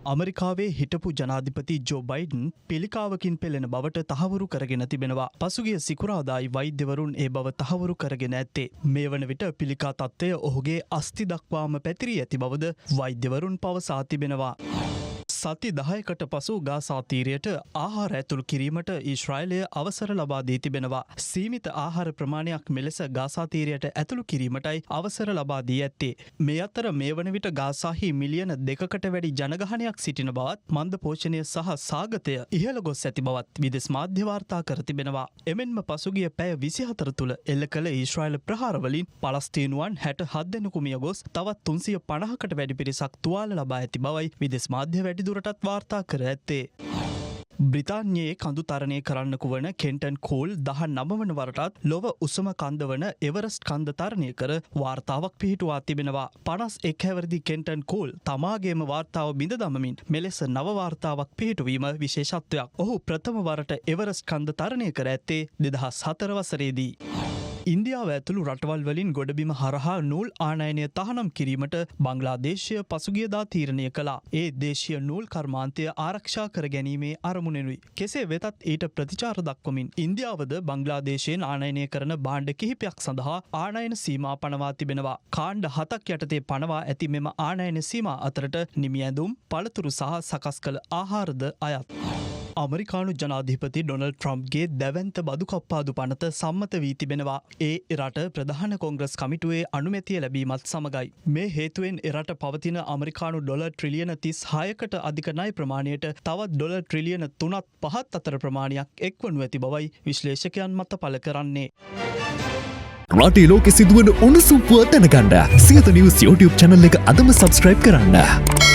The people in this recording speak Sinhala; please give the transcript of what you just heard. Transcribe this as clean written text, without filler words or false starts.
අමරිකාවේ හිටපු ජනාධිපති ජෝ බයිඩන් පිළිකාවකින් පෙළෙන බවට තහවුරු කරගෙන තිබෙනවා. පසුගිය සිකුරාදායි වෛද්‍යවරුන් ඒ බව තහවුරු කරගෙන ඇත්තේ. මේ වන විට පිළිකා තත්ත්වය ඔහුගේ අස්ථි දක්වාම පැතිරී ඇති බවද වෛද්‍යවරුන් පවසා තිබෙනවා. සති 10කට පසු ගාසා තීරයට ආහාර ඇතුළු කිරීමට ඊශ්‍රායලය අවසර ලබා දී තිබෙනවා. සීමිත ආහාර ප්‍රමාණයක් මෙලෙස ගාසා තීරයට ඇතුළු කිරීමටයි අවසර ලබා දී ඇත්තේ. මේ අතර මේ වන විට ගාසාහි මිලියන 2කට වැඩි ජනගහනයක් සිටින බවත් මන්ද පෝෂණය සහ සාගතය ඉහළ ගොස් ඇති බවත් විදෙස් මාධ්‍ය වාර්තා කර තිබෙනවා. එමෙන්ම පසුගිය පැය 24 තුළ එල්ල කළ ඊශ්‍රායල ප්‍රහාරවලින් පලස්තීනුවන් 67 දෙනෙකු මිය ගොස් තවත් 350කට වැඩි පිරිසක් තුවාල ලබා ඇති බවයි විදෙස් මාධ්‍ය වැඩිදුරටත් වාර්තා කර ඇත්තේ. බ්‍රිතාන්‍යයේ කඳු තරණය කරන්නකු වන කෙන්ටන් කෝල් 19 වන වරටත් ලොව උසම කන්ද වන එවරස්ට් කන්ද තරණය කර වාර්තාවක් පිහිටුවා තිබෙනවා. 51 හැවිරිදි කෙන්ටන් කෝල් තමාගේම වාර්තාව බිඳ දමමින් මෙලෙස නව වාර්තාවක් පිහිටුවීම විශේෂත්වයක්. ඔහු ප්‍රථම වරට එවරස්ට් කන්ද තරණය කර ඇත්තේ 2004 වසරේදී. ඉන්දියාව ඇතුළු රටවල් වලින් ගොඩබිම හරහා නූල් ආනයනය තහනම් කිරීමට බංග්ලාදේශය පසුගියදා තීරණය කළා. ඒ දේශීය නූල් කර්මාන්තය ආරක්ෂා කර ගැනීමේ අරමුණෙනුයි. කෙසේ වෙතත් ඊට ප්‍රතිචාර දක්වමින් ඉන්දියාවද බංග්ලාදේශයෙන් ආනයනය කරන භාණ්ඩ කිහිපයක් සඳහා ආනයන සීමා පනවා තිබෙනවා. කාණ්ඩ 7ක් යටතේ පනවා ඇති මෙම ආනයන සීමා අතරට නිමි ඇඳුම්, පළතුරු සහ සකස් කළ ආහාරද අයත්. අමරිකානු ජනාධිපති ඩොනල්ඩ් ට්‍රම්ප්ගේ දැවැන්ත බදු කප්පාදු පනත සම්මත වී තිබෙනවා. ඒ රට ප්‍රධාන කොංග්‍රස් කමිටුවේ අනුමැතිය ලැබීමත් සමගයි. මේ හේතුවෙන් එරට පවතින අමරිකානු ඩොලර් ට්‍රිලියන 36කට අධික ණය ප්‍රමාණයට තවත් ඩොලර් ට්‍රිලියන 3.5 අතර ප්‍රමාණයක් එක්වනු ඇති බවයි විශ්ලේෂකයන් මත පළ කරන්නේ. රටේ ලෝකෙ සිදුවන උණුසුම් පුවත් දැනගන්න සියත නිවුස් YouTube channel එක අදම subscribe කරන්න.